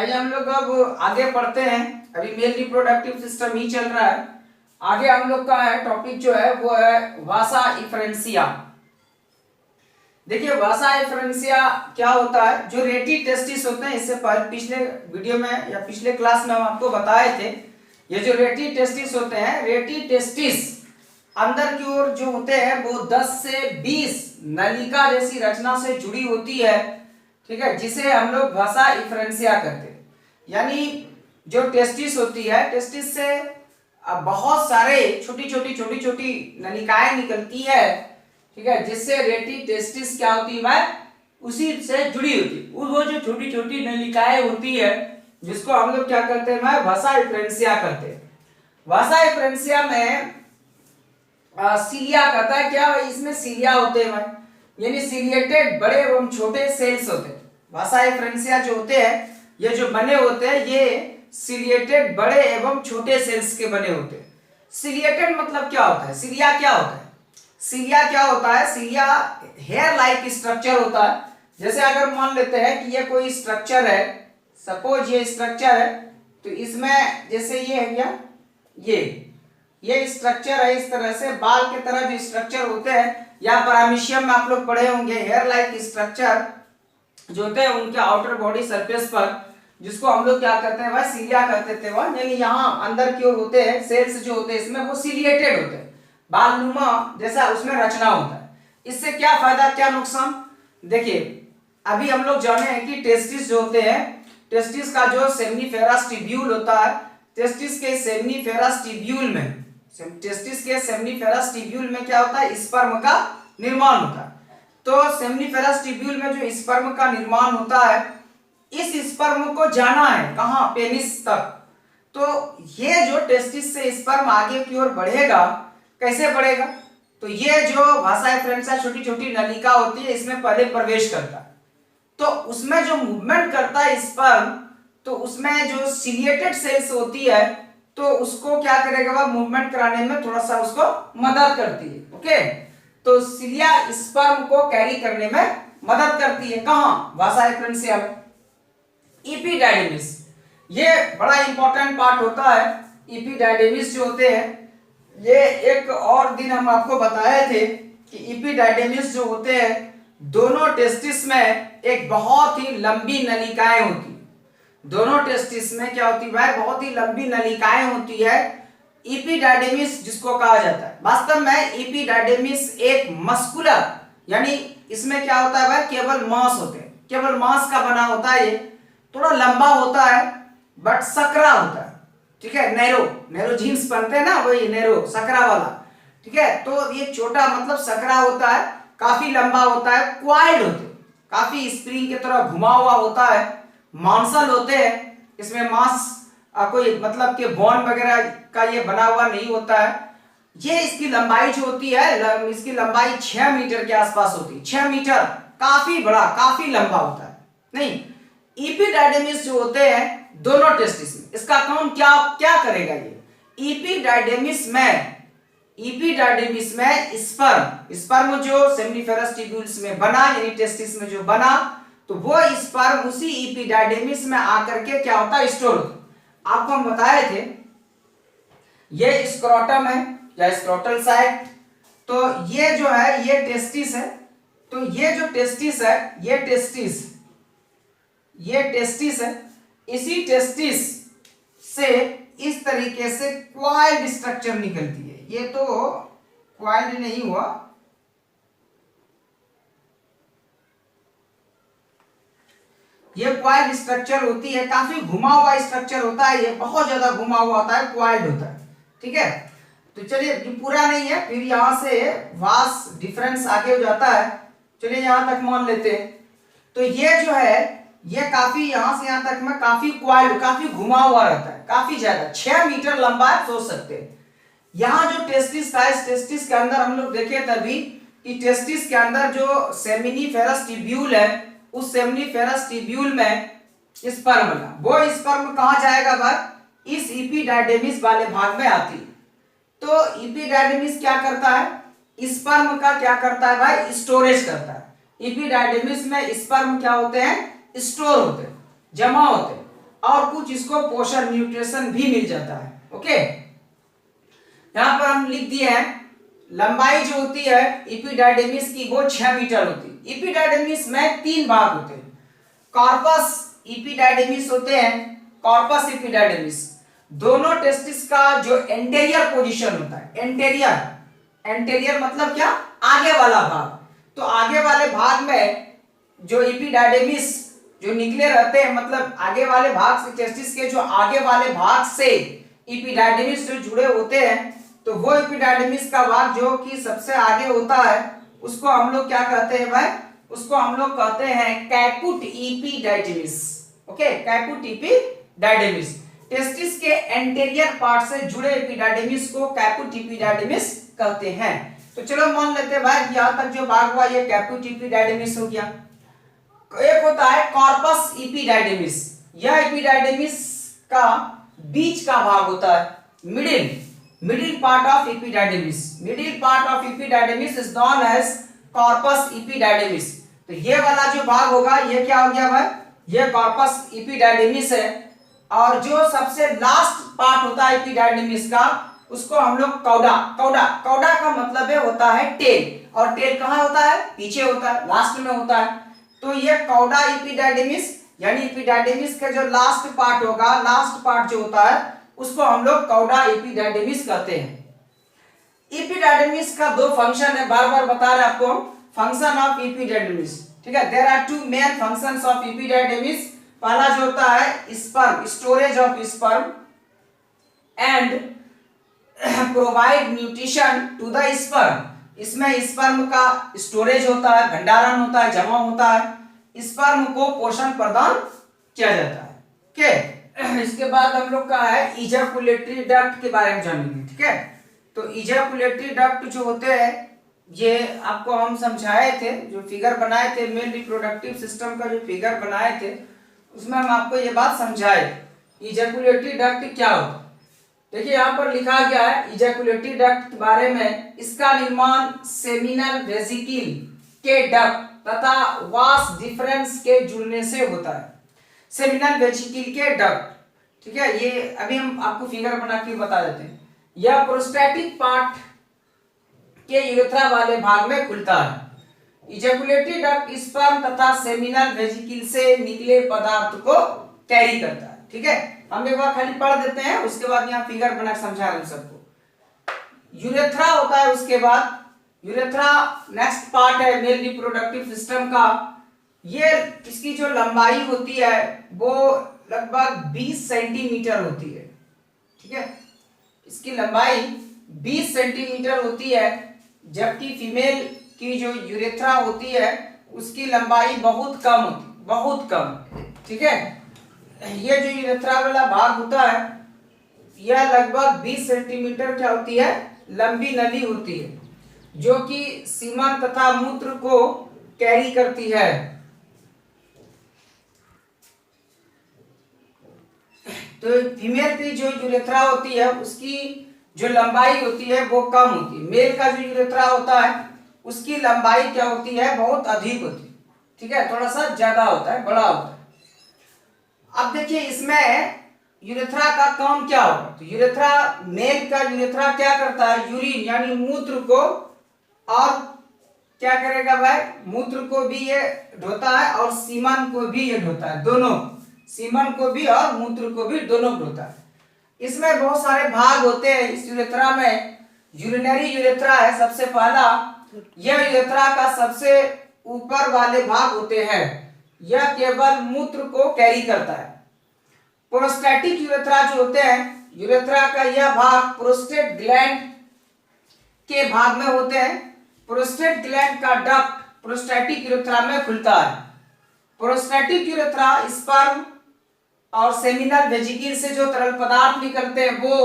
आइए हम लोग अब आगे पढ़ते हैं। अभी मेल रिप्रोडक्टिव सिस्टम ही चल रहा है। आगे हम लोग का है टॉपिक जो है वो है वासा इफ्रेंसिया। देखिए वासा इफ्रेंसिया क्या होता है। जो रेटी टेस्टिस होते हैं, इससे पहले पिछले वीडियो में या पिछले क्लास में हम आपको बताए थे, ये जो रेटी टेस्टिस होते हैं, रेटी टेस्टिस अंदर की ओर जो होते हैं वो 10 से 20 नलिका जैसी रचना से जुड़ी होती है, ठीक है, जिसे हम लोग वासा इफ्रेंसिया कहते हैं। यानी जो टेस्टिस होती है, टेस्टिस से बहुत सारे छोटी छोटी नलिकाएं निकलती है, ठीक है, जिससे रेटी टेस्टिस क्या होती है भाई, उसी से जुड़ी होती है। वो जो छोटी छोटी नलिकाएं होती है जिसको हम लोग क्या करते हैं भाई, वासा इफ्रेंसिया करते हैं। वासा इफ्रेंसिया में सीलिया कहता है क्या, इसमें सीलिया होते हैं भाई, यानी सीलिएटेड बड़े एवं छोटे सेल्स होते हैं। वासा इफ्रेंसिया जो होते हैं, ये जो बने होते हैं, ये सीलिएटेड बड़े एवं छोटे सेल्स के बने होते हैं। सीलिएटेड मतलब क्या होता है, सीलिया क्या होता है? सीलिया क्या होता है? सीलिया हेयर लाइक स्ट्रक्चर होता है। जैसे अगर मान लेते हैं कि ये कोई स्ट्रक्चर है, सपोज ये स्ट्रक्चर है, तो इसमें जैसे ये है क्या, ये स्ट्रक्चर है, इस तरह से बाल के तरह जो स्ट्रक्चर होते हैं, या पैरामीशियम में आप लोग पढ़े होंगे, हेयर लाइक स्ट्रक्चर जो होते हैं उनके आउटर बॉडी सरफेस पर, जिसको हम लोग क्या करते हैं भाई, सीलिया कहते थे वह। यानी यहाँ अंदर की ओर होते हैं सेल्स जो होते हैं, इसमें वो सीलिएटेड होते हैं, बालनुमा जैसा उसमें रचना होता है। इससे क्या फायदा क्या नुकसान? देखिए अभी हम लोग जाने हैं कि टेस्टिस जो होते हैं, टेस्टिस का जो सेमिनिफेरस ट्यूब्यूल होता है, टेस्टिस के सेमिनिफेरस ट्यूब्यूल में, टेस्टिस के सेमिनिफेरस ट्यूब्यूल में क्या होता है, स्पर्म का निर्माण होता है। तो सेमिनिफेरस ट्यूब्यूल में जो स्पर्म का निर्माण होता है, इस स्पर्म को जाना है कहां, पेनिस तक। तो ये जो टेस्टिस से स्पर्म आगे की ओर बढ़ेगा, कैसे बढ़ेगा? तो ये जो वासा इफ्रेंसिया छोटी छोटी नलिका होती है, इसमें पहले प्रवेश करता है, तो उसमें जो मूवमेंट करता है स्पर्म, तो उसमें जो सीलिएटेड सेल्स होती है, तो उसको क्या करेगा, वह मूवमेंट कराने में थोड़ा सा उसको मदद करती है। ओके, तो सीलिया स्पर्म को कैरी करने में मदद करती है, कहां, वासा इफ्रेंसिया में। इपिडायडिमिस, ये बड़ा इंपॉर्टेंट पार्ट होता है। इपिडायडिमिस जो होते हैं, ये एक और दिन हम आपको बताए थे कि इपिडायडिमिस जो होते हैं, दोनों टेस्टिस में एक बहुत ही लंबी नलिकाएं होती है। दोनों टेस्टिस में क्या होती है, बहुत ही लंबी नलिकाएं होती है, इपिडायडिमिस जिसको कहा जाता है। वास्तव में इपिडायडिमिस एक मस्कुलर, यानी इसमें क्या होता है भाई, केवल मांस होते हैं, केवल मांस का बना होता है। ये थोड़ा लंबा होता है बट सकरा होता है, ठीक है, नैरो जीन्स पहनते हैं ना, वही नैरो सकरा वाला, ठीक है। तो ये छोटा मतलब सकरा होता है, काफी लंबा होता है, क्वाइल्ड होते हैं, काफी स्प्रिंग की तरह घुमा हुआ होता है, मांसल होते हैं, इसमें मांस कोई मतलब के बोन वगैरह का ये बना हुआ नहीं होता है। ये इसकी लंबाई जो होती है, इसकी लंबाई 6 मीटर के आसपास होती है, 6 मीटर, काफी बड़ा, काफी लंबा होता है। नहीं, इपिडायडिमिस जो होते हैं दोनों टेस्टिस में, इसका काम क्या क्या करेगा, ये इपिडायडिमिस में स्पर्म जो सेमिनिफेरस ट्यूब्यूल्स में बना, यानी टेस्टिस में जो बना, तो वो स्पर्म उसी इपिडायडिमिस में आकर के क्या होता है, स्टोर होता है। आपको हम बताए थे ये स्क्रोटम है या स्क्रोटल साइट, तो ये जो है ये टेस्टिस है। तो ये जो टेस्टिस है, ये टेस्टिस है। इसी टेस्टिस से इस तरीके से क्वाइल्ड स्ट्रक्चर निकलती है। ये तो क्वाइल्ड नहीं हुआ, ये क्वाइल्ड स्ट्रक्चर होती है, काफी घुमा हुआ स्ट्रक्चर होता है, ये बहुत ज्यादा घुमा हुआ होता है, क्वाइल्ड होता है, ठीक है। तो चलिए, ये पूरा नहीं है, फिर यहां से वास डिफरेंस आगे हो जाता है। चलिए यहां तक मान लेते हैं। तो ये जो है, ये काफी यहां से यहां तक में काफी क्वाइल्ड, काफी घुमा हुआ रहता है, काफी ज्यादा, 6 मीटर लंबा है, सोच सकते हैं। यहाँ जो टेस्टिस था, इस टेस्टिस के अंदर हम लोग देखे तभी कि टेस्टिस के अंदर जो सेमिनिफेरस ट्यूब्यूल है, उस सेमिनिफेरस ट्यूब्यूल में स्पर्म बना, वो स्पर्म कहां जाएगा भाई, इस इपिडायडिमिस वाले भाग में आती है। तो इपिडायडिमिस क्या करता है, स्पर्म का क्या करता है भाई, स्टोरेज करता है। इपिडायडिमिस में स्पर्म क्या होते हैं, स्टोर होते हैं, जमा होते हैं। और कुछ इसको पोषण न्यूट्रिशन भी मिल जाता है। ओके, यहाँ पर हम लिख दिए हैं लंबाई जो होती है एपिडाइडिमिस की वो 6 मीटर होती है। एपिडाइडिमिस में 3 भाग होते हैं, कॉर्पस एपिडाइडिमिस होते हैं, कॉर्पस एपिडाइडिमिस। दोनों टेस्टिस का जो एंटेरियर पोजीशन होता है, एंटेरियर मतलब क्या, आगे वाला भाग। तो आगे वाले भाग में जो एपिडाइडिमिस जो निकले रहते हैं, मतलब आगे वाले भाग से, टेस्टिस के जो आगे वाले भाग से एपिडाइडिमिस जो जुड़े होते हैं, तो वो एपिडाइडिमिस का भाग जो कि सबसे आगे होता है उसको हम लोग क्या कहते हैं भाई, उसको हम लोग कहते हैं caput epididymis. Okay, caput epididymis. Testis के एंटेरियर पार्ट से जुड़े एपिडाइडिमिस को कैपुट एपिडाइडिमिस कहते हैं। तो चलो मान लेते हैं भाई यहां तक जो भाग हुआ ये कैपुट एपिडाइडिमिस हो गया। एक होता है कॉर्पस एपिडाइडिमिस, यह एपिडाइडिमिस का बीच का भाग होता है, middle part of epididymis. Middle part of epididymis is known as corpus epididymis. तो ये वाला जो भाग होगा ये क्या हो गया भाई, ये कॉर्पस एपिडाइडिमिस है। और जो सबसे लास्ट पार्ट होता है एपिडाइडिमिस का उसको हम लोग कौड़ा का मतलब होता है टेल, और टेल कहाँ होता है, पीछे होता है, लास्ट में होता है। तो ये कौड़ा एपिडाइडिमिस यानी एपिडाइडिमिस का जो लास्ट पार्ट होगा, लास्ट पार्ट जो होता है उसको हम लोग कौड़ा एपिडाइडिमिस कहते हैं। एपिडाइडिमिस का 2 फंक्शन है, बार बार बता रहे आपको, फंक्शन ऑफ एपिडाइडिमिस। ठीक है, there are 2 main functions of epididymis. पहला जो होता है sperm, storage of sperm and provide nutrition to the sperm. इसमें स्पर्म का स्टोरेज होता है, भंडारण होता है, जमा होता है, स्पर्म को पोषण प्रदान किया जाता है। ओके, इसके बाद हम लोग का है इजैकुलेटरी डक्ट के बारे में जानेंगे। ठीक है, तो इजैकुलेटरी डक्ट जो होते हैं ये आपको हम समझाए थे, जो फिगर बनाए थे मेल रिप्रोडक्टिव सिस्टम का जो फिगर बनाए थे उसमें हम आपको ये बात समझाए इजैकुलेटरी डक्ट क्या होता है। देखिए यहाँ पर लिखा गया है इजैकुलेटरी डक्ट के बारे में, इसका निर्माण सेमिनल वेसिकल के डक्ट तथा वास डिफरेंस के जुड़ने से होता है। सेमिनल वेसिकल के डक्ट, ठीक है, ये अभी हम आपको फिगर बना के बता देते हैं। यह प्रोस्टैटिक पार्ट के यूरेथ्रा वाले भाग में खुलता है। इजैकुलेटरी डक्ट स्पर्म तथा सेमिनल वेसिकल से निकले पदार्थ को कैरी करता है। ठीक है, हम एक बार खाली पढ़ देते हैं, उसके बाद यहाँ फिगर बना समझा रहे हैं सबको। यूरेथ्रा होता है, उसके बाद यूरेथ्रा नेक्स्ट पार्ट है मेल रिप्रोडक्टिव सिस्टम का। ये इसकी जो लंबाई होती है वो लगभग 20 सेंटीमीटर होती है। ठीक है, इसकी लंबाई 20 सेंटीमीटर होती है, जबकि फीमेल की जो यूरेथ्रा होती है उसकी लंबाई बहुत कम होती, बहुत कम। ठीक है, ये जो यूरेथ्रा वाला भाग होता है यह लगभग 20 सेंटीमीटर क्या होती है, लंबी नली होती है, जो कि सीमन तथा मूत्र को कैरी करती है। तो फीमेल की जो यूरेथ्रा होती है उसकी जो लंबाई होती है वो कम होती है। मेल का जो यूरेथ्रा होता है उसकी लंबाई क्या होती है, बहुत अधिक होती है। ठीक है, थोड़ा सा ज्यादा होता है, बड़ा होता है। अब देखिए इसमें यूरेथ्रा का काम क्या होगा, तो यूरेथ्रा, मेल का यूरेथ्रा क्या करता है, यूरिन यानी मूत्र को, और क्या करेगा भाई, मूत्र को भी ये ढोता है और सीमन को भी ये ढोता है, दोनों, सीमन को भी और मूत्र को भी दोनों ढोता है। इसमें बहुत सारे भाग होते हैं इस यूरेथ्रा में। यूरिनरी यूरेथ्रा है सबसे पहला, यह यूरेथ्रा का सबसे ऊपर वाले भाग होते हैं, यह केवल मूत्र को कैरी करता है। प्रोस्टैटिक यूरेथ्रा जो होते हैं, यूरेथ्रा का यह भाग प्रोस्टेट ग्लैंड के भाग में होते हैं। प्रोस्टेट ग्लैंड का डक्ट प्रोस्टैटिक यूरेथ्रा में खुलता है। प्रोस्टैटिक यूरेथ्रा स्पर्म और सेमिनल वेसिकल से जो तरल पदार्थ निकलते हैं वो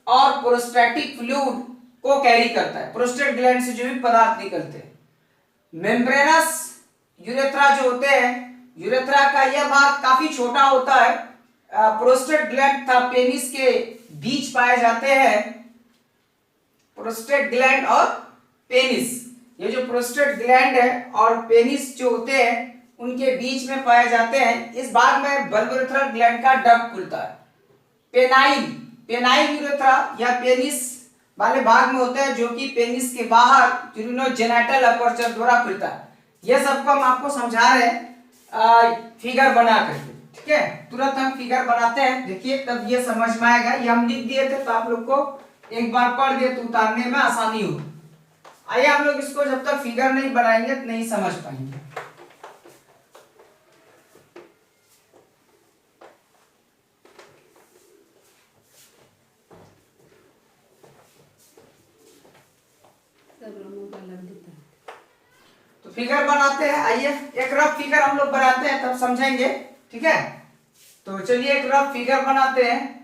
और प्रोस्टैटिक फ्लूइड को कैरी करता है, प्रोस्टेट ग्लैंड से जो भी पदार्थ निकलते हैं। मेम्ब्रेनस यूरेथ्रा जो होते हैं, यूरेथ्रा का यह भाग काफी छोटा होता है, प्रोस्टेट ग्लैंड तथा पेनिस के बीच पाए जाते हैं। प्रोस्टेट ग्लैंड और पेनिस, ये जो प्रोस्टेट ग्लैंड है और पेनिस जो होते हैं उनके बीच में पाए जाते हैं। इस भाग में बल्बोरेथ्रल ग्लैंड का डक्ट खुलता है। पेनाइल यूरेथ्रा या पेनिस वाले भाग में होता है, जो कि पेनिस के बाहर यूरिनोजेनिटल अपर्चर द्वारा खुलता है। ये सबको हम आपको समझा रहे हैं फिगर बना करके, ठीक है। तुरंत हम फिगर बनाते हैं, देखिए तब ये समझ में आएगा। ये हम लिख दिए थे तो आप लोग को एक बार पढ़ दिए तो उतारने में आसानी हो। आइए हम लोग इसको जब तक फिगर नहीं बनाएंगे तो नहीं समझ पाएंगे। तो फिगर बनाते हैं। आइए एक रफ फिगर हम लोग बनाते हैं, तब समझेंगे, ठीक है। तो चलिए एक रफ फिगर बनाते हैं।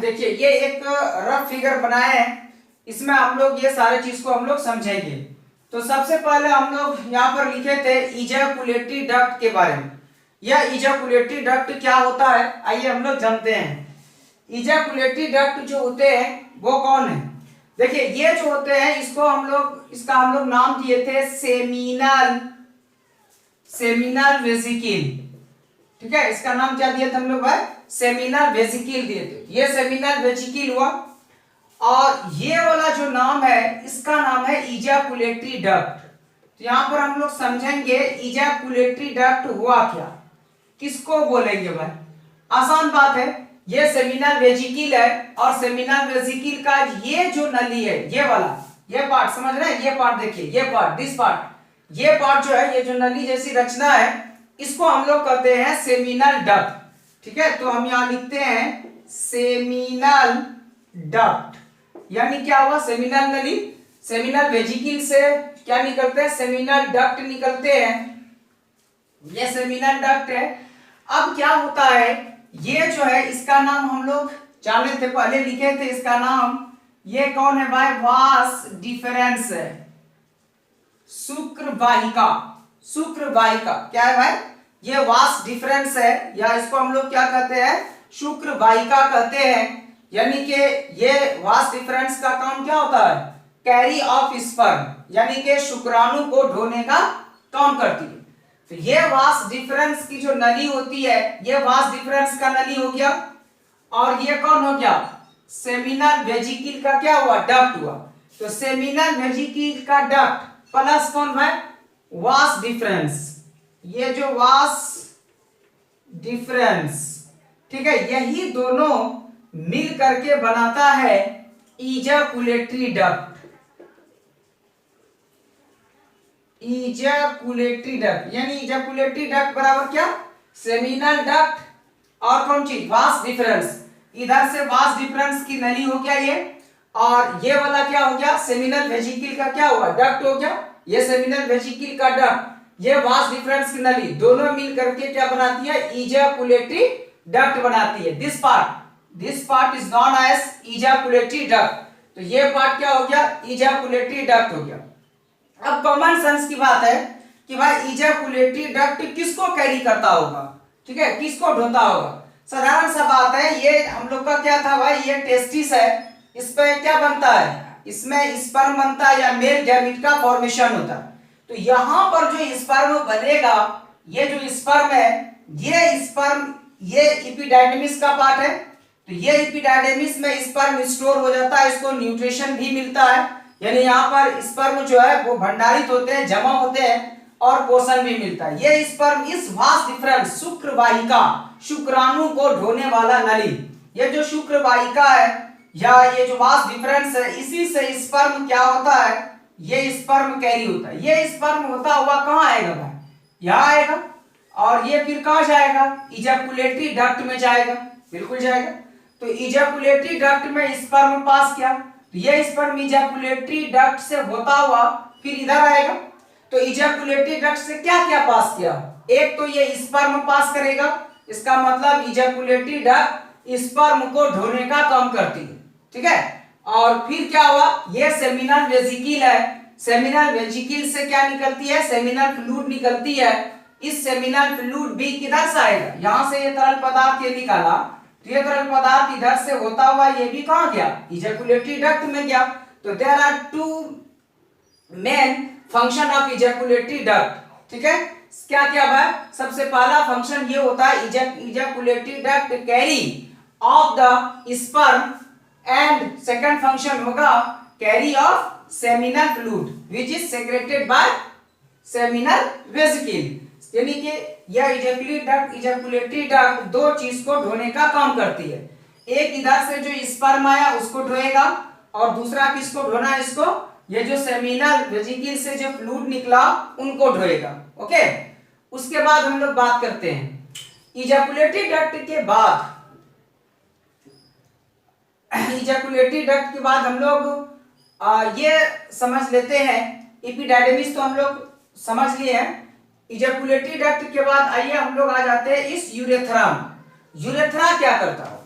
देखिए ये एक रफ फिगर बनाया है, इसमें हम लोग ये सारे चीज को हम लोग समझेंगे। तो सबसे पहले हम लोग यहाँ पर लिखे थे इजैकुलेटरी डक्ट के बारे में। यह इजैकुलेटरी डक्ट क्या होता है, आइए हम लोग जानते हैं। इजैकुलेटरी डक्ट जो होते हैं वो कौन है। देखिए ये जो होते हैं इसका हम लोग नाम दिए थे सेमिनल वेसिकल, ठीक है। इसका नाम क्या दिया था हम लोग भाई, सेमिनल वेसिकल दिए थे। ये सेमिनल वेसिकल हुआ, और ये वाला जो नाम है इसका नाम है इजैकुलेटरी डक्ट। तो यहाँ पर हम लोग समझेंगे इजैकुलेटरी डक्ट हुआ क्या, किसको बोलेंगे भाई। आसान बात है, ये सेमिनल वेसिकल है, और सेमिनल वेसिकल का ये जो नली है, ये वाला, ये पार्ट समझ रहे हैं, ये पार्ट देखिए, ये पार्ट, दिस पार्ट, ये पार्ट जो है, ये जो नली जैसी रचना है, इसको हम लोग कहते हैं सेमिनल डक्ट, ठीक है। तो हम यहां लिखते हैं सेमिनल डक्ट, यानी क्या हुआ, सेमिनल नली। सेमिनल वेसिकल से क्या निकलते हैं, सेमिनल डक्ट निकलते हैं, ये सेमिनल डक्ट है। अब क्या होता है, ये जो है इसका नाम हम लोग जाने थे, पहले लिखे थे इसका नाम, ये कौन है भाई, वास डिफरेंस है, शुक्रवाहिका। शुक्रवाहिका क्या है भाई, ये वास डिफरेंस है, या इसको हम लोग क्या कहते हैं, शुक्रवाहिका कहते हैं। यानी कि ये वास डिफरेंस का काम क्या होता है, कैरी ऑफ स्पर्म, यानी कि शुक्राणु को ढोने का काम करती है। तो ये वास डिफरेंस की जो नली होती है, ये वास डिफरेंस का नली हो गया, और ये कौन हो गया, सेमिनल वेसिकल का क्या हुआ, डक्ट हुआ। तो सेमिनल वेसिकल का डक्ट प्लस कौन है, वास डिफरेंस, ये जो वास डिफरेंस, ठीक है, यही दोनों मिल करके बनाता है इजैकुलेटरी डक्ट। इजैकुलेटरी डक्ट, यानी इजैकुलेटरी डक्ट बराबर क्या, सेमिनल डक्ट, और कौन चीज, वास डिफरेंस, इधर से वास डिफरेंस की नली हो गया ये, और ये वाला क्या हो गया, सेमिनल वेजिकल का क्या हुआ, डक्ट हो गया, ये सेमिनल वेजिकल का डक्ट, ये वास डिफरेंस की नली, दोनों मिल करके क्या बनाती है, इजैकुलेटरी डक्ट बनाती है। This part is known as ejaculatory duct, तो ये पार्ट क्या हो गया, इजैकुलेटरी डक्ट हो गया। अब कॉमन सेंस की बात है कि भाई इजैकुलेटरी डक्ट किसको कैरी करता होगा, ठीक है, किसको ढोता होगा, साधारण सा बात है, ये हम लोग का क्या था भाई, ये टेस्टिस है, इस पे क्या बनता है, इसमें स्पर्म बनता है या मेल गैमीट का फॉर्मेशन होता है। तो यहां पर जो स्पर्म बनेगा, ये जो स्पर्म है, ये स्पर्म, ये एपिडाइडमिस का पार्ट है, तो ये एपिडाइडमिस में स्पर्म स्टोर हो जाता है, इसको न्यूट्रिशन भी मिलता है, यानी यहाँ पर स्पर्म जो है वो भंडारित होते हैं, जमा होते हैं और पोषण भी मिलता है। ये स्पर्म इस वास डिफरेंस शुक्रवाहिका, शुक्राणु को ढोने वाला नली, ये जो शुक्रवाहिका है या ये जो वास डिफरेंस है, इसी से स्पर्म क्या होता है, ये स्पर्म कैरी होता है। ये स्पर्म होता हुआ कहाँ आएगा भाई, यहाँ आएगा, और ये फिर कहाँ जाएगा, इजैकुलेटरी डक्ट में जाएगा, बिल्कुल जाएगा। तो इजैकुलेटरी डक्ट में स्पर्म पास किया, तो ये स्पर्म इजैकुलेटरी डक्ट से होता हुआ फिर इधर आएगा, तो इजैकुलेटरी डक्ट से क्या क्या पास किया, एक तो ये स्पर्म पास करेगा, इसका मतलब इजैकुलेटरी डक्ट स्पर्म को ढोने का काम करती है, ठीक है। और फिर क्या हुआ, ये सेमिनल वेजिकल है, सेमिनल वेजिकल से क्या निकलती है, सेमिनल फ्लूइड निकलती है, इस सेमिनल फ्लूइड भी किधर से आएगा, यहां से ये तरल पदार्थ ये निकाला, तो ये तरल पदार्थ इधर से होता हुआ ये भी कहां गया, इजैकुलेटरी डक्ट में गया। तो there are two main function of ejaculatory duct, ठीक है। क्या क्या है, सबसे पहला फंक्शन ये होता है, ejaculatory duct carry of the sperm, and second function होगा carry of seminal fluid which is secreted by seminal vesicle, यानी कि यह इजैकुलेटरी डक्ट दो चीज को ढोने का काम करती है, एक इधर से जो स्पर्म आया उसको ढोएगा, और दूसरा किसको ढोना है, इसको, ये जो सेमिनल वेसिकल से जो फ्लूइड निकला उनको ढोएगा, ओके। उसके बाद हम लोग बात करते हैं इजैकुलेटरी डक्ट के बाद, इजैकुलेटरी डक्ट के बाद हम लोग ये समझ लेते हैं, एपिडाइडमिस तो हम लोग समझ लिए हैं, इजैकुलेटरी डक्ट के बाद आइए हम लोग आ जाते हैं इस यूरेथ्रा। यूरेथ्रा क्या करता है,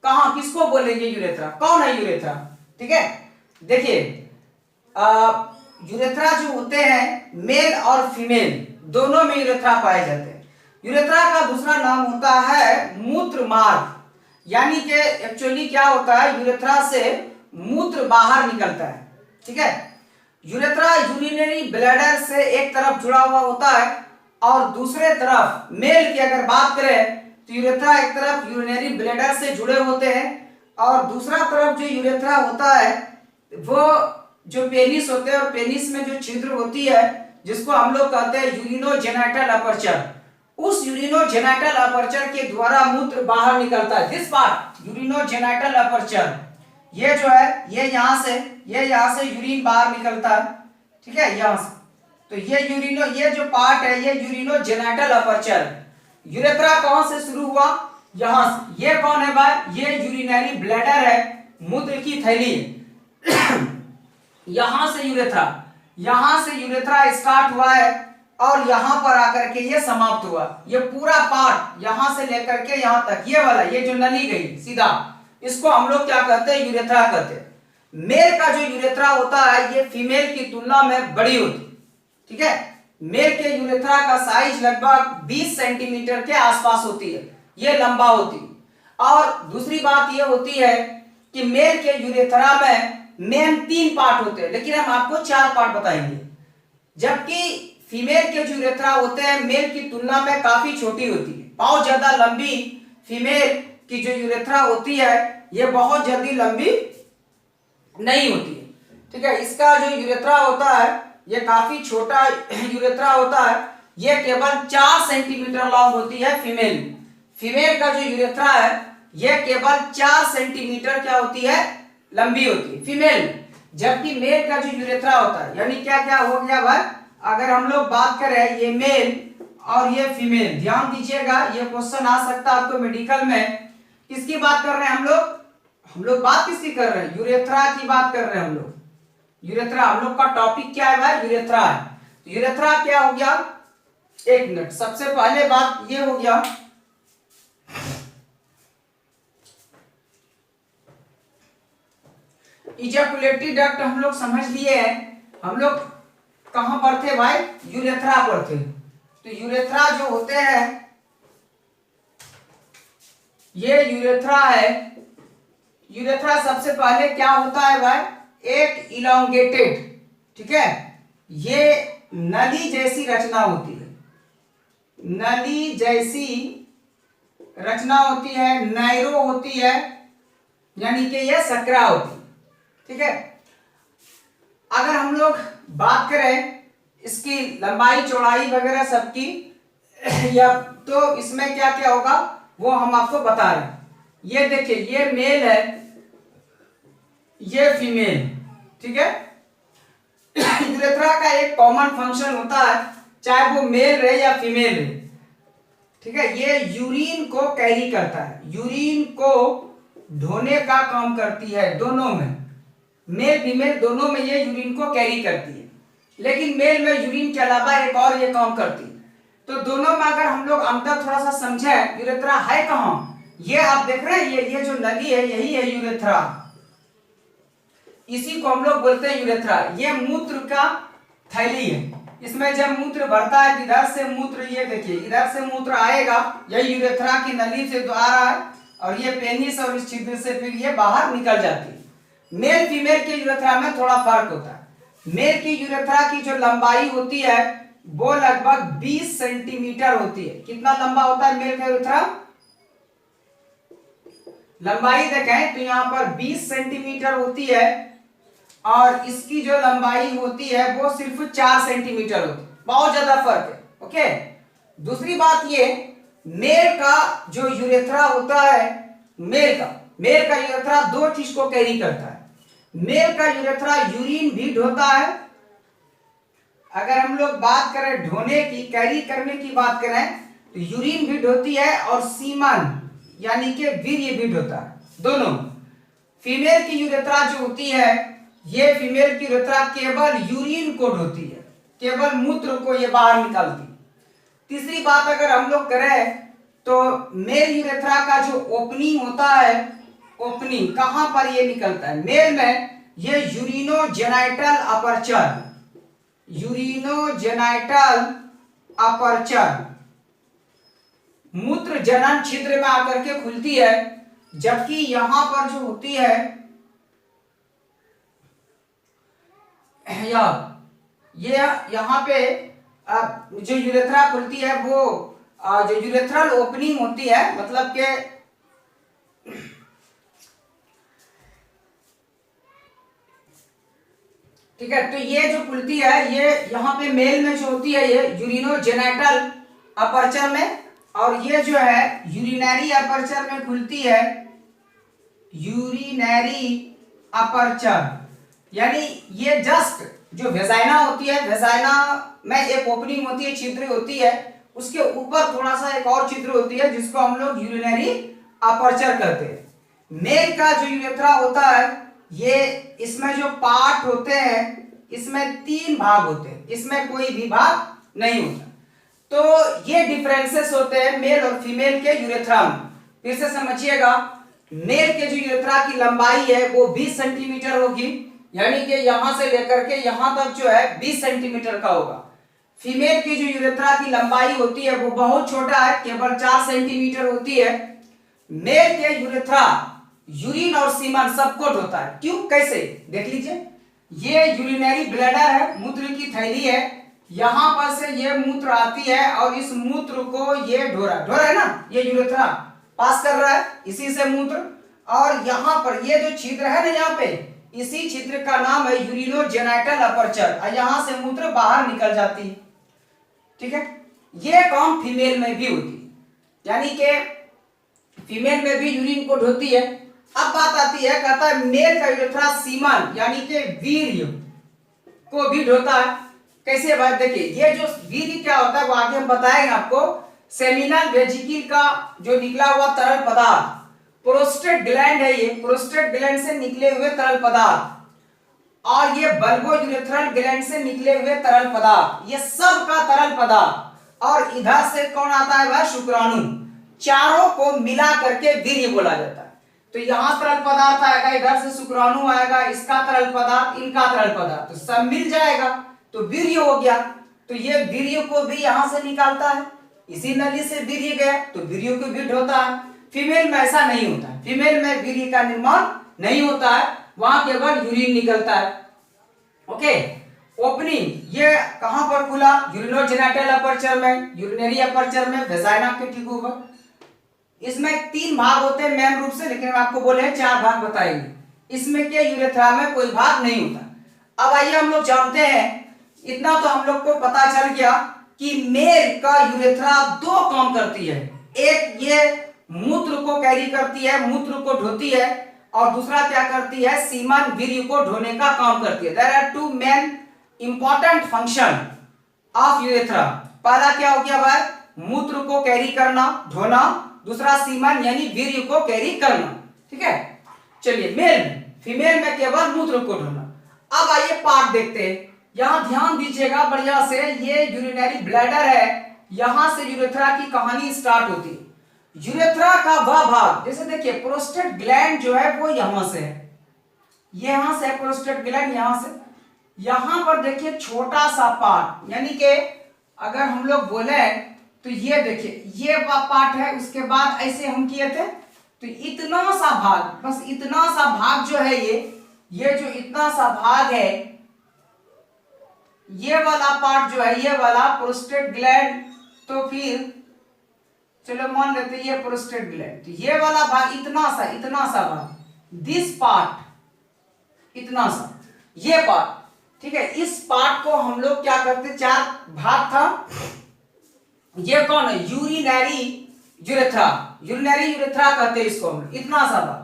कहां, किसको बोलेंगे यूरेथ्रा, कौन है यूरेथ्रा, ठीक है। देखिए यूरेथ्रा जो होते हैं मेल और फीमेल दोनों में यूरेथ्रा पाए जाते हैं। यूरेथ्रा का दूसरा नाम होता है मूत्र मार्ग, यानी कि एक्चुअली क्या होता है, यूरेथ्रा से मूत्र बाहर निकलता है, ठीक है। यूरेथ्रा यूरिनरी ब्लैडर से एक तरफ जुड़ा हुआ होता है, और दूसरे तरफ मेल की अगर बात करें तो यूरेथ्रा एक तरफ यूरिनरी ब्लैडर से जुड़े होते हैं, और दूसरा तरफ जो यूरेथ्रा होता है वो जो पेनिस होते हैं, और पेनिस में जो छिद्र होती है जिसको हम लोग कहते हैं यूरिनोजेनाइटल अपर्चर, उस यूरिनोजेनाइटल अपर्चर के द्वारा मूत्र बाहर निकलता है। दिस पार्ट यूरिनोजेनाइटल अपर्चर, ये जो है ये यहाँ से यूरिन बाहर निकलता है, ठीक है, यहाँ से। तो ये जो पार्ट है ये यूरिनोजेनाइटल अपर्चर। यूरेथ्रा कहां से शुरू हुआ, यहां से। ये कौन है भाई, ये यूरिनरी ब्लैडर है, मूत्र की थैली यहां से यूरेथ्रा स्टार्ट हुआ है, और यहां पर आकर के ये समाप्त हुआ। ये पूरा पार्ट यहां से लेकर के यहां तक, ये वाला, ये जो नली गई सीधा, इसको हम लोग क्या कहते हैं, यूरेथ्रा कहते हैं। मेल का जो यूरेथ्रा होता है ये फीमेल की तुलना में बड़ी होती है, ठीक है। मेल के यूरेथ्रा का साइज लगभग 20 सेंटीमीटर के आसपास होती है, ये लंबा होती है। और दूसरी बात ये होती है कि मेल के यूरेथ्रा में मेन 3 पार्ट होते हैं, लेकिन हम आपको 4 पार्ट बताएंगे, जबकि फीमेल के जो यूरेथ्रा होते हैं मेल की तुलना में काफी छोटी होती है, बहुत ज्यादा लंबी फीमेल की जो यूरेथ्रा होती है ये बहुत जल्दी लंबी नहीं होती है, ठीक है। इसका जो यूरेथ्रा होता है ये काफी छोटा यूरेथ्रा होता है, ये केवल 4 सेंटीमीटर लॉन्ग होती है फीमेल का जो यूरेथ्रा है ये केवल 4 सेंटीमीटर क्या होती है, लंबी होती है फीमेल, जबकि मेल का जो यूरेथ्रा होता है, यानी क्या क्या हो गया भाई, अगर हम लोग बात करें ये मेल और ये फीमेल, ध्यान दीजिएगा ये क्वेश्चन आ सकता है आपको मेडिकल में। किसकी बात कर रहे हैं हम लोग बात किसकी कर रहे हैं? यूरेथ्रा की बात कर रहे हैं हम लोग। यूरेथ्रा, हम लोग का टॉपिक क्या है भाई? यूरेथ्रा है। तो यूरेथ्रा क्या हो गया? एक मिनट, सबसे पहले बात ये हो गया, इजैकुलेटरी डक्ट हम लोग समझ लिए हैं। हम लोग कहां पर थे भाई? यूरेथ्रा पर थे। तो यूरेथ्रा जो होते हैं, ये यूरेथ्रा है। यूरेथ्रा सबसे पहले क्या होता है भाई? एक इलोंगेटेड, ठीक है, ये नली जैसी रचना होती है। नली जैसी रचना होती है, नैरो होती है, यानी कि ये सकरा होती है, ठीक है। अगर हम लोग बात करें इसकी लंबाई चौड़ाई वगैरह सबकी या तो इसमें क्या क्या होगा वो हम आपको बता रहे हैं। ये देखिए, ये मेल है, ये फीमेल, ठीक है। यूरेथ्रा का एक कॉमन फंक्शन होता है, चाहे वो मेल रहे या फीमेल रहे, ठीक है। ये यूरिन को कैरी करता है, यूरिन को ढोने का काम करती है। दोनों में, मेल फीमेल दोनों में ये यूरिन को कैरी करती है, लेकिन मेल में यूरिन के अलावा एक और ये काम करती है। तो दोनों में अगर हम लोग अंतर थोड़ा सा समझें, यूरेथ्रा है कहां? ये आप देख रहे हैं, ये जो नली है यही है यूरेथ्रा, इसी को हम लोग बोलते हैं यूरेथ्रा। ये मूत्र का थैली है, इसमें जब मूत्र भरता है तो इधर से मूत्र, ये देखिए इधर से मूत्र आएगा, यही यूरेथ्रा की नली से आ रहा है, और ये पेनिस और इस छिद्र से फिर ये बाहर निकल जाती है। मेल फीमेल के यूरेथ्रा में थोड़ा फर्क होता है। मेल की यूरेथ्रा की जो लंबाई होती है वो लगभग 20 सेंटीमीटर होती है। कितना लंबा होता है मेल का यूरेथ्रा? लंबाई देखें तो यहाँ पर 20 सेंटीमीटर होती है, और इसकी जो लंबाई होती है वो सिर्फ 4 सेंटीमीटर होती है। बहुत ज्यादा फर्क है, ओके। दूसरी बात ये, मेल का जो यूरेथ्रा होता है, मेल का यूरेथ्रा दो चीज को कैरी करता है। मेल का यूरेथ्रा यूरिन भी ढोता है। अगर हम लोग बात करें ढोने की, कैरी करने की बात करें, तो यूरिन भी ढोती है और सीमन यानी कि वीर्य भी ढोता है, दोनों। फीमेल की यूरेथ्रा जो होती है, ये फीमेल की यूरेथ्रा केवल यूरिन को ढोती है, केवल मूत्र को ये बाहर निकालती है। तीसरी बात अगर हम लोग करें तो मेल यूरेथ्रा का जो ओपनिंग होता है, ओपनिंग कहां पर ये निकलता है? मेल में ये यूरिनोजेनाइटल अपर्चर, यूरिनोजेनाइटल अपर्चर मूत्र जनन छिद्र में आकर के खुलती है, जबकि यहां पर जो होती है ये यहाँ पे जो यूरेथ्रा खुलती है वो जो यूरेथ्रल ओपनिंग होती है, मतलब के ठीक है। तो ये जो खुलती है, ये यहाँ पे मेल में जो होती है ये यूरिनोजेनाइटल अपर्चर में, और ये जो है यूरिनरी अपर्चर में खुलती है, यूरिनरी अपर्चर। यानी ये जस्ट जो वेजाइना होती है, वेजाइना में एक ओपनिंग होती है, छिद्र होती है, उसके ऊपर थोड़ा सा एक और छिद्र होती है जिसको हम लोग यूरिनरी अपर्चर कहते हैं। मेल का जो यूरेथ्रा होता है, ये इसमें जो पार्ट होते हैं, इसमें 3 भाग होते हैं, इसमें कोई भी भाग नहीं होता। तो ये डिफरेंसेस होते हैं मेल और फीमेल के यूरेथ्रा में। फिर से समझिएगा, मेल के जो यूरेथ्रा की लंबाई है वो 20 सेंटीमीटर होगी, यानी कि यहां से लेकर के यहां तक जो है 20 सेंटीमीटर का होगा। फीमेल की जो यूरेथ्रा की लंबाई होती है वो बहुत छोटा है, केवल 4 सेंटीमीटर होती है। मेल के यूरेथ्रा यूरिन और सीमन सबको ढोता है। क्यों, कैसे, देख लीजिए। ये यूरिनरी ब्लैडर है, मूत्र की थैली है, यहां पर से ये मूत्र आती है और इस मूत्र को ये ढो रहा है ना, ये यूरेथ्रा पास कर रहा है इसी से मूत्र, और यहां पर ये जो छिद्र है ना, यहाँ पे इसी छिद्र का नाम है यूरिनोजेनाइटल अपर्चर, और यहां से मूत्र बाहर निकल जाती है, ठीक है। ये काम फीमेल में भी होती है, यानी कि फीमेल में भी यूरिन को ढोती है। अब बात आती है, कहता है मेल का यूरेथ्रा सीमन यानी कि वीर्य को भी ढोता है। कैसे बात, देखिए ये जो वीर्य क्या होता है वो आगे हम बताएंगे आपको। सेमिनल वेजिकल का जो निकला हुआ तरल पदार्थ प्रोस्टेट ग्लैंड है, ये प्रोस्टेट ग्लैंड से निकले हुए तरल पदार्थ, और ये बल्बोयूरेथ्रल ग्लैंड से निकले हुए तरल पदार्थ, ये सब का तरल पदार्थ, और इधर से कौन आता है वह शुक्राणु, चारों को मिला करके वीर्य बोला जाता है। तो यहां तरल पदार्थ आएगा, इधर से शुक्राणु आएगा, इसका तरल पदार्थ, इनका तरल पदार्थ, तो सब मिल जाएगा तो वीर्य हो गया। तो ये वीर्य को भी यहां से निकालता है, इसी नली से वीर्य गया तो वीर्य को भी ढोता है। फीमेल में ऐसा नहीं होता है, फीमेल में वीर्य का निर्माण नहीं होता है, वहां केवल यूरिन निकलता है। ओके, ओपनिंग ये कहां पर खुला, यूरिनोजेनिटल अपर्चर में, यूरिनरी अपर्चर में, वेजाइना के ठीक ऊपर। इसमें 3 भाग होते हैं मेन रूप से, लेकिन आपको बोले 4 भाग बताएंगे। इसमें के यूरेथ्रा में कोई भाग नहीं होता। अब आइए हम लोग जानते हैं, इतना तो हम लोग को पता चल गया कि मेल का यूरेथ्रा 2 काम करती है। एक ये मूत्र को कैरी करती है, मूत्र को ढोती है, और दूसरा क्या करती है, सीमन वीर्य को ढोने का काम करती है। There are 2 main important function of urethra. पहला क्या हो गया भाई, मूत्र को कैरी करना, ढोना, दूसरा सीमन यानी वीर्य को कैरी करना। ठीक है, चलिए मेल, फीमेल में केवल मूत्र को ढोना। अब आइए पार्ट देखते हैं, यहां ध्यान दीजिएगा बढ़िया से, ये यूरिनरी ब्लैडर है, यहां से यूरेथ्रा की कहानी स्टार्ट होती है। यूरेथ्रा का वह भाग, जैसे देखिए प्रोस्टेट ग्लैंड जो है वो यहां से है, यहां से प्रोस्टेट ग्लैंड, यहां से यहां पर देखिए छोटा सा पार्ट, यानी कि अगर हम लोग बोले तो ये देखिए ये पार्ट है, उसके बाद ऐसे हम किए थे तो इतना सा भाग, बस इतना सा भाग जो है, ये जो इतना सा भाग है, ये वाला पार्ट जो है, ये वाला प्रोस्टेट ग्लैंड, तो फिर चलो मान लेते हैं ये प्रोस्टेट ग्लैंड, तो ये वाला भाग इतना सा भाग, दिस पार्ट, इतना सा ये पार्ट। ठीक है, इस पार्ट को हम लोग क्या करते, 4 भाग था। ये कौन है, यूरिनरी यूरेथ्रा, यूरिनरी यूरेथ्रा कहते हैं इसको हम, इतना सा भाग।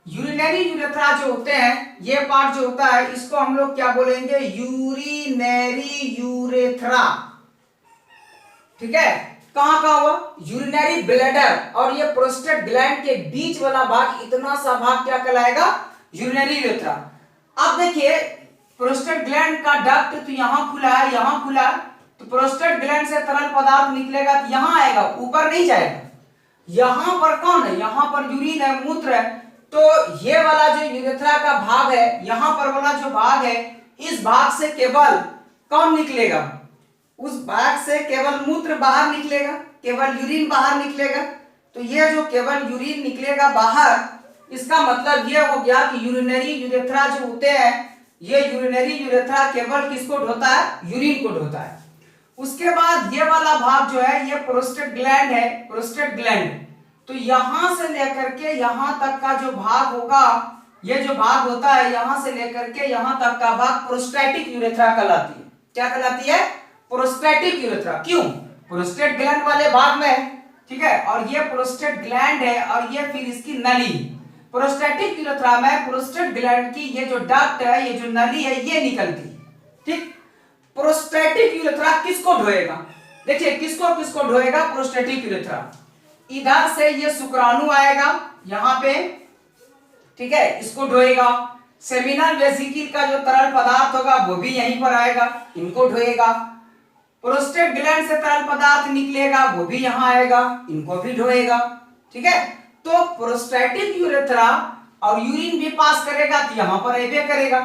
यूरिनरी यूरेथ्रा जो होते हैं, ये पार्ट जो होता है, इसको हम लोग क्या बोलेंगे, यूरिनरी यूरेथ्रा। ठीक है, कहां का हुआ, यूरिनरी ब्लैडर और ये प्रोस्टेट ग्लैंड के बीच वाला भाग, इतना सा भाग क्या कहलाएगा, यूरिनरी यूरेथ्रा। अब देखिए प्रोस्टेट ग्लैंड का डक्ट तो यहां खुला है, यहां खुला है, तो प्रोस्टेट ग्लैंड से तरल पदार्थ निकलेगा तो यहां आएगा, ऊपर नहीं जाएगा। यहां पर कौन है, यहां पर यूरिन है, मूत्र है, तो ये वाला जो यूरेथ्रा का भाग है, यहां पर वाला जो भाग है, इस भाग से केवल कौन निकलेगा, उस भाग से केवल मूत्र बाहर निकलेगा, केवल यूरिन बाहर निकलेगा। तो ये जो केवल यूरिन निकलेगा बाहर, इसका मतलब ये हो गया कि यूरिनरी यूरेथ्रा जो होते हैं, ये यूरिनरी यूरेथ्रा केवल किसको ढोता है, यूरिन को ढोता है। उसके बाद ये वाला भाग जो है, ये प्रोस्टेट ग्लैंड है, प्रोस्टेट ग्लैंड, तो यहां से लेकर के यहां तक का जो भाग होगा, ये जो भाग होता है, यहां से लेकर के यहां तक का भाग प्रोस्टैटिक यूरेथ्रा कहलाती है। क्या कहलाती है, प्रोस्टैटिक यूरेथ्रा। क्यों, प्रोस्टेट ग्लैंड वाले भाग में। ठीक है, और ये प्रोस्टेट ग्लैंड है, और ये फिर इसकी नली। प्रोस्टैटिक यूरेथ्रा में प्रोस्टेट ग्लैंड की ये जो डक्ट है, ये जो नली है, ये निकलती है। ठीक, प्रोस्टैटिक यूरेथ्रा किसको ढोएगा, देखिए किसको किसको ढोएगा, प्रोस्टैटिक यूरेथ्रा। इधर से ये शुक्राणु आएगा यहां पे, ठीक है, इसको ढोएगा। सेमिनल वेसिकल का जो तरल पदार्थ होगा वो भी यहीं पर आएगा, इनको ढोएगा। प्रोस्टेट ग्लैंड से तरल पदार्थ निकलेगा, वो भी यहां आएगा, इनको भी ढोएगा। ठीक है, तो प्रोस्टैटिक यूरेथ्रा और यूरिन भी पास करेगा तो यहां पर आइबे करेगा।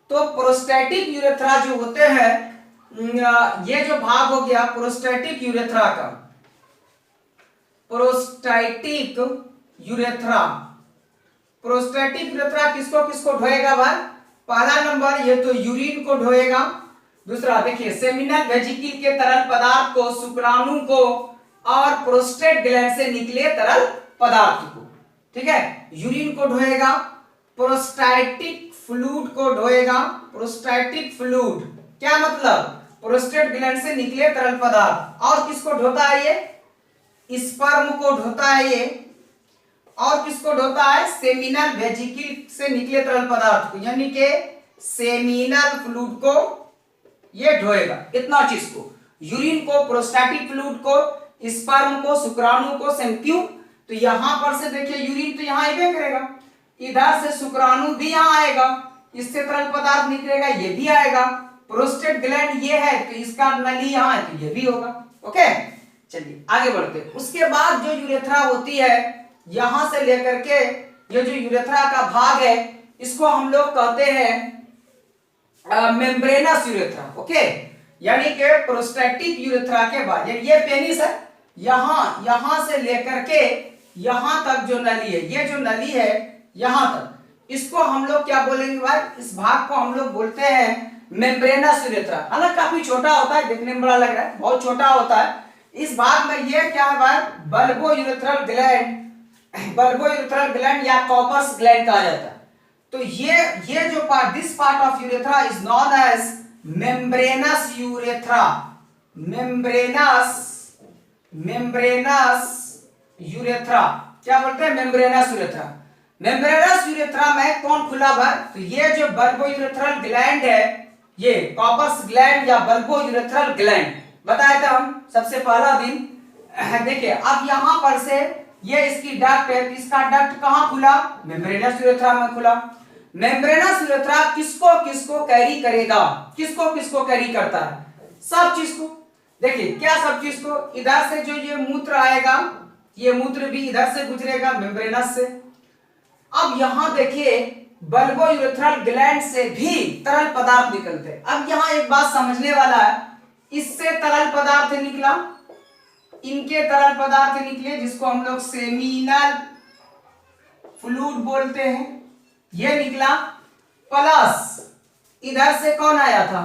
तो प्रोस्टैटिक यूरेथ्रा जो होते हैं, ये जो भाग हो गया प्रोस्टैटिक यूरेथ्रा का, प्रोस्टैटिक यूरेथ्रा, प्रोस्टैटिक यूरेथ्रा किसको किसको ढोएगा भाई, पहला नंबर ये तो यूरिन को ढोएगा। दूसरा देखिए सेमिनल वेजिकल के तरल पदार्थ को, शुक्राणु को, और प्रोस्टेट ग्लैंड से निकले तरल पदार्थ को। ठीक है, यूरिन को ढोएगा, प्रोस्टैटिक फ्लूइड को ढोएगा। प्रोस्टैटिक फ्लूइड क्या मतलब, प्रोस्टेट ग्लैंड से निकले तरल पदार्थ। और किसको ढोता है, ये स्पर्म को ढोता है ये। और किसको ढोता है, सेमिनल वेजिकल से निकले तरल पदार्थ को, यानी कि सेमिनल फ्लूइड को ये ढोएगा इतना चीज को, यूरिन को, प्रोस्टैटिक फ्लूइड को, स्पर्म को, शुक्राणु को, सेम क्यों? तो यहां पर से देखिए यूरिन तो यहां आएगा करेगा, इधर से शुक्राणु भी यहां आएगा, इससे तरल पदार्थ निकलेगा, ये भी आएगा। प्रोस्टेट ग्लैंड ये है तो इसका नली यहां है तो ये भी होगा। ओके चलिए आगे बढ़ते हैं। उसके बाद जो यूरेथ्रा होती है, यहां से लेकर के ये जो यूरेथ्रा का भाग है इसको हम लोग कहते हैं मेम्ब्रेनस यूरेथ्रा। ओके यानी कि प्रोस्टैटिक यूरेथ्रा के बाद ये पेनिस है, यहां से लेकर के यहां तक जो नली है, ये जो नली है यहां तक, इसको हम लोग क्या बोलेंगे भाई? इस भाग को हम लोग बोलते हैं मेम्ब्रेनस यूरेथ्रा। हालांकि काफी छोटा होता है, देखने में बड़ा लग रहा है, बहुत छोटा होता है। इस भाग में ये क्या है भाई? Bulbourethral gland, bulbourethral gland या कॉपर्स ग्लैंड कहा जाता है। तो ये जो part, this part of urethra is known as membranous urethra. Membranous urethra क्या बोलते हैं? Membranes urethra. मेम्ब्रेनस यूरेथ्रा में कौन खुला हुआ? तो ये जो बल्बो यूरेथ्रल ग्लैंड है, ये कॉपर्स ग्लैंड या बल्बो यूरेथ्रल ग्लैंड बताया था हम सबसे पहला दिन। देखिए अब यहां पर से ये इसकी डक्ट है, इसका डक्ट कहां खुला? मेम्ब्रेनस यूरेथ्रा में खुला। मेम्ब्रेनस यूरेथ्रा किसको किसको कैरी करेगा? किसको किसको कैरी करता है? सब चीज को। देखिए क्या सब चीज को? इधर से जो ये मूत्र आएगा, ये मूत्र भी इधर से गुजरेगा मेम्ब्रेनस से। अब यहां देखिए बल्बो यूरेथ्रल ग्लैंड से भी तरल पदार्थ निकलते हैं। अब यहां एक बात समझने वाला है, इससे तरल पदार्थ निकला, इनके तरल पदार्थ निकले जिसको हम लोग सेमिनल फ्लूइड बोलते हैं, ये निकला। प्लस इधर से कौन आया था?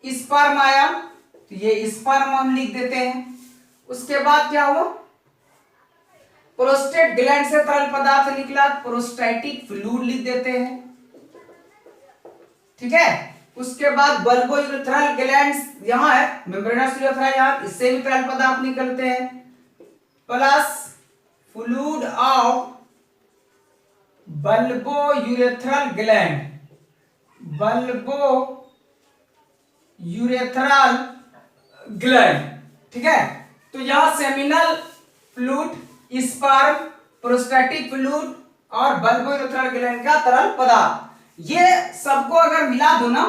स्पर्म आया, तो ये स्पर्म हम लिख देते हैं। उसके बाद क्या हुआ? प्रोस्टेट ग्लैंड से तरल पदार्थ निकला, प्रोस्टैटिक फ्लूइड लिख देते हैं, ठीक है। उसके बाद बल्बो यूरेथ्रल ग्लैंड यहां है, मेम्ब्रेनस यूरेथ्रा यहां, इससे भी तरल पदार्थ निकलते हैं। Plus fluid of bulbo urethral gland, bulbourethral gland, ठीक है। तो यहां seminal fluid, sperm, prostatic fluid और बल्बो यूरेथ्रल ग्लैंड का तरल पदार्थ, ये सबको अगर मिला दो ना,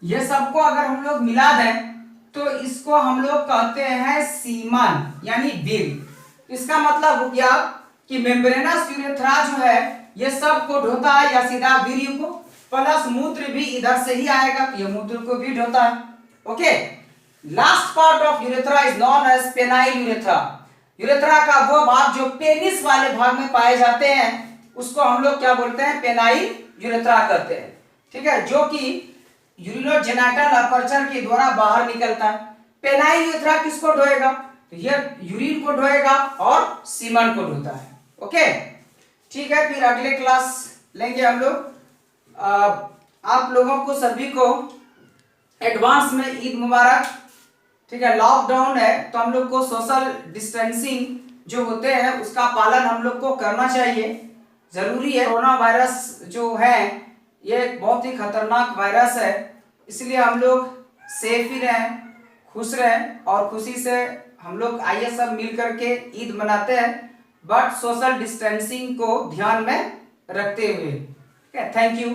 ये सबको अगर हम लोग मिला दें तो इसको हम लोग कहते हैं सीमन यानी वीर्य। इसका मतलब हो गया कि मेम्ब्रेनस यूरेथ्रा जो है ये सब को ढोता है या सीधा वीर्य को, प्लस मूत्र भी इधर से ही आएगा, ये मूत्र को भी ढोता है। Okay last part of urethra is known as penile urethra. Urethra का वो भाग जो पेनिस वाले भाग में पाए जाते हैं उसको हम लोग क्या बोलते हैं? पेनाइल यूरेथ्रा कहते हैं, ठीक है, जो कि यूरिनोजेनिटल अपर्चर के द्वारा बाहर निकलता है। पेनाइल यूरेथ्रा किसको ढोएगा? तो ये यूरिन को ढोएगा और सीमन को ढोता है। ओके ठीक है, फिर अगले क्लास लेंगे हम लोग। आप लोगों को सभी को एडवांस में ईद मुबारक, ठीक है। लॉकडाउन है तो हम लोग को सोशल डिस्टेंसिंग जो होते हैं उसका पालन हम लोग को करना चाहिए, जरूरी है। कोरोना वायरस जो है ये एक बहुत ही खतरनाक वायरस है, इसलिए हम लोग सेफ ही रहें, खुश रहें और खुशी से हम लोग आइए सब मिल करके ईद मनाते हैं, बट सोशल डिस्टेंसिंग को ध्यान में रखते हुए। ठीक है, थैंक यू।